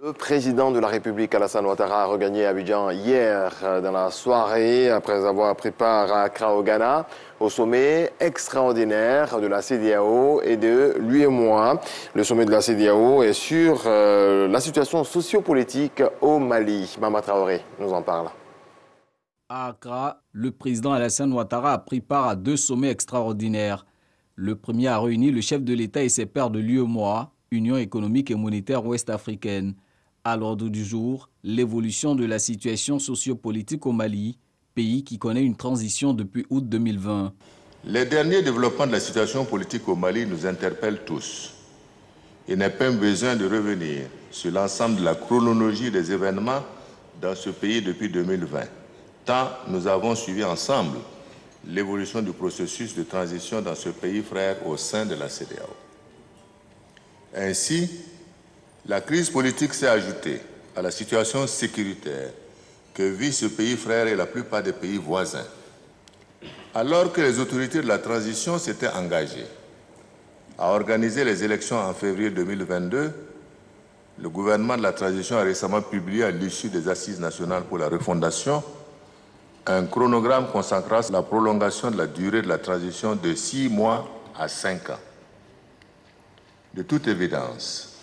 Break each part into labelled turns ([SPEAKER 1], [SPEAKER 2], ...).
[SPEAKER 1] Le président de la République, Alassane Ouattara, a regagné Abidjan hier dans la soirée après avoir pris part à Accra au Ghana au sommet extraordinaire de la CEDEAO et de l'UEMOA. Le sommet de la CEDEAO est sur la situation sociopolitique au Mali. Mama Traoré nous en parle.
[SPEAKER 2] À Accra, le président Alassane Ouattara a pris part à 2 sommets extraordinaires. Le premier a réuni le chef de l'État et ses pairs de l'UEMOA, Union économique et monétaire ouest-africaine. À l'ordre du jour, l'évolution de la situation sociopolitique au Mali, pays qui connaît une transition depuis août 2020.
[SPEAKER 3] Les derniers développements de la situation politique au Mali nous interpellent tous. Il n'est pas besoin de revenir sur l'ensemble de la chronologie des événements dans ce pays depuis 2020. Tant nous avons suivi ensemble l'évolution du processus de transition dans ce pays frère au sein de la CEDEAO. Ainsi, la crise politique s'est ajoutée à la situation sécuritaire que vit ce pays frère et la plupart des pays voisins. Alors que les autorités de la transition s'étaient engagées à organiser les élections en février 2022, le gouvernement de la transition a récemment publié à l'issue des Assises nationales pour la refondation un chronogramme consacrant la prolongation de la durée de la transition de 6 mois à 5 ans. De toute évidence,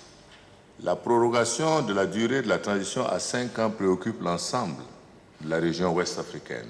[SPEAKER 3] la prorogation de la durée de la transition à 5 ans préoccupe l'ensemble de la région ouest africaine.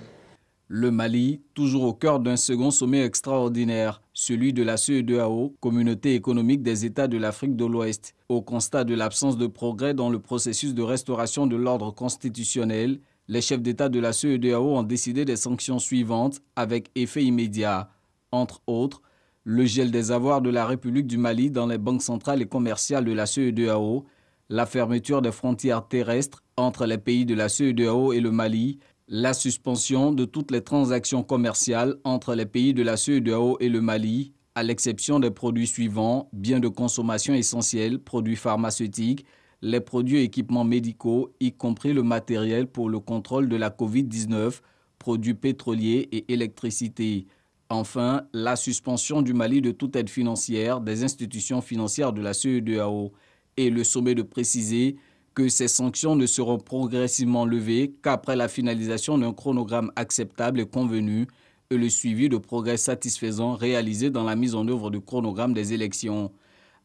[SPEAKER 2] Le Mali, toujours au cœur d'un second sommet extraordinaire, celui de la CEDEAO, Communauté économique des États de l'Afrique de l'Ouest. Au constat de l'absence de progrès dans le processus de restauration de l'ordre constitutionnel, les chefs d'État de la CEDEAO ont décidé des sanctions suivantes avec effet immédiat. Entre autres, le gel des avoirs de la République du Mali dans les banques centrales et commerciales de la CEDEAO, la fermeture des frontières terrestres entre les pays de la CEDEAO et le Mali, la suspension de toutes les transactions commerciales entre les pays de la CEDEAO et le Mali, à l'exception des produits suivants, biens de consommation essentiels, produits pharmaceutiques, les produits et équipements médicaux, y compris le matériel pour le contrôle de la COVID-19, produits pétroliers et électricité. Enfin, la suspension du Mali de toute aide financière des institutions financières de la CEDEAO et le sommet de préciser que ces sanctions ne seront progressivement levées qu'après la finalisation d'un chronogramme acceptable et convenu et le suivi de progrès satisfaisants réalisés dans la mise en œuvre du chronogramme des élections.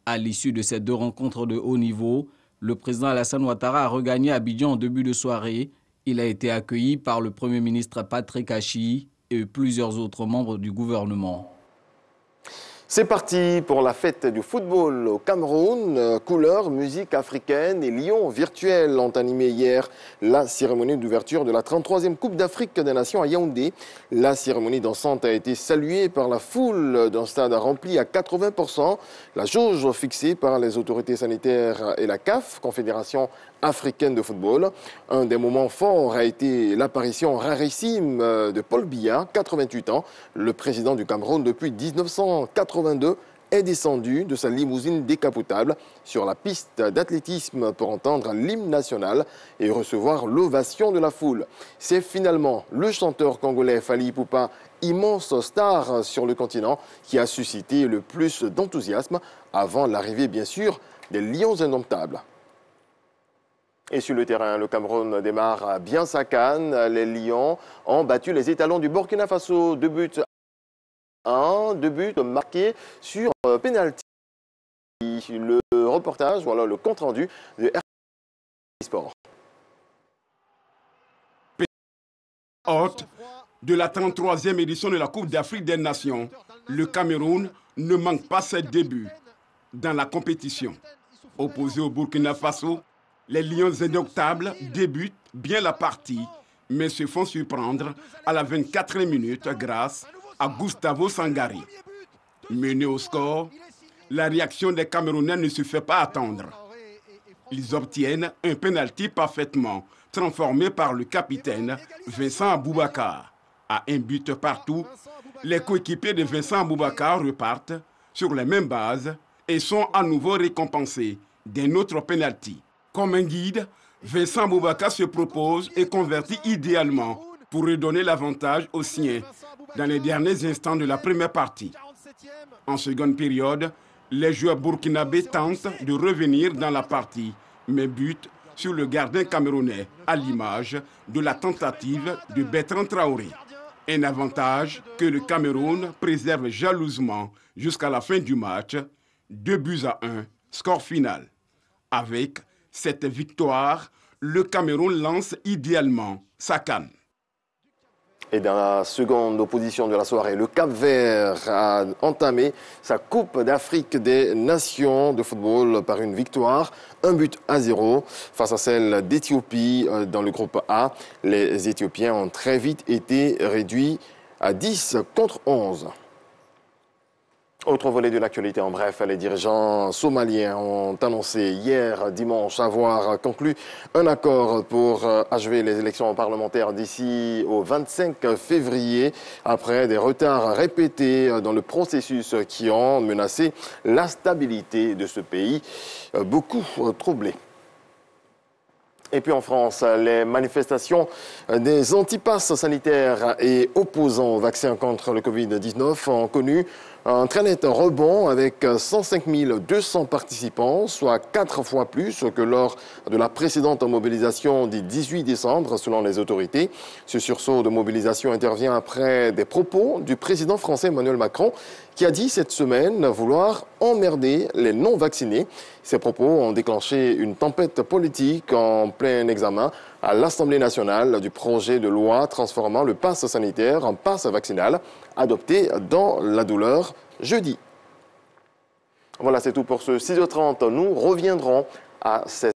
[SPEAKER 2] À l'issue de ces 2 rencontres de haut niveau, le président Alassane Ouattara a regagné Abidjan en début de soirée. Il a été accueilli par le Premier ministre Patrick Achi et plusieurs autres membres du gouvernement.
[SPEAKER 1] C'est parti pour la fête du football au Cameroun. Couleurs, musique africaine et lions virtuels ont animé hier la cérémonie d'ouverture de la 33e Coupe d'Afrique des Nations à Yaoundé. La cérémonie dansante a été saluée par la foule d'un stade rempli à 80%. La jauge fixée par les autorités sanitaires et la CAF, Confédération africaine de football. Un des moments forts a été l'apparition rarissime de Paul Biya, 88 ans, le président du Cameroun depuis 1982, est descendu de sa limousine décapotable sur la piste d'athlétisme pour entendre l'hymne national et recevoir l'ovation de la foule. C'est finalement le chanteur congolais Fally Ipupa, immense star sur le continent, qui a suscité le plus d'enthousiasme avant l'arrivée, bien sûr, des Lions indomptables. Et sur le terrain, le Cameroun démarre bien sa CAN. Les Lions ont battu les étalons du Burkina Faso. 2 buts à 1, 2 buts marqués sur pénalty. Le reportage, voilà le compte-rendu de RTL Sport.
[SPEAKER 4] Hôte de la 33e édition de la Coupe d'Afrique des Nations, le Cameroun ne manque pas ses débuts dans la compétition. Opposé au Burkina Faso, les Lions indomptables débutent bien la partie, mais se font surprendre à la 24e minute grâce à Gustavo Sangari. Mené au score, la réaction des Camerounais ne se fait pas attendre. Ils obtiennent un pénalty parfaitement transformé par le capitaine Vincent Aboubakar. À 1 but partout, les coéquipiers de Vincent Aboubakar repartent sur les mêmes bases et sont à nouveau récompensés d'un autre pénalty. Comme un guide, Vincent Aboubakar se propose et convertit idéalement pour redonner l'avantage aux siens dans les derniers instants de la première partie. En seconde période, les joueurs burkinabés tentent de revenir dans la partie, mais butent sur le gardien camerounais, à l'image de la tentative de Bertrand Traoré. Un avantage que le Cameroun préserve jalousement jusqu'à la fin du match, 2-1, score final. Avec cette victoire, le Cameroun lance idéalement sa CAN.
[SPEAKER 1] Et dans la seconde opposition de la soirée, le Cap-Vert a entamé sa Coupe d'Afrique des Nations de football par une victoire, 1-0 face à celle d'Éthiopie dans le groupe A. Les Éthiopiens ont très vite été réduits à 10 contre 11. Autre volet de l'actualité, en bref, les dirigeants somaliens ont annoncé hier dimanche avoir conclu un accord pour achever les élections parlementaires d'ici au 25 février, après des retards répétés dans le processus qui ont menacé la stabilité de ce pays, beaucoup troublé. Et puis en France, les manifestations des antipasses sanitaires et opposants au vaccin contre le Covid-19 ont connu un très net rebond avec 105 200 participants, soit 4 fois plus que lors de la précédente mobilisation du 18 décembre, selon les autorités. Ce sursaut de mobilisation intervient après des propos du président français Emmanuel Macron, qui a dit cette semaine vouloir emmerder les non-vaccinés. Ces propos ont déclenché une tempête politique en plein examen à l'Assemblée nationale du projet de loi transformant le pass sanitaire en pass vaccinal, adopté dans la douleur jeudi. Voilà, c'est tout pour ce 6h30. Nous reviendrons à 7h.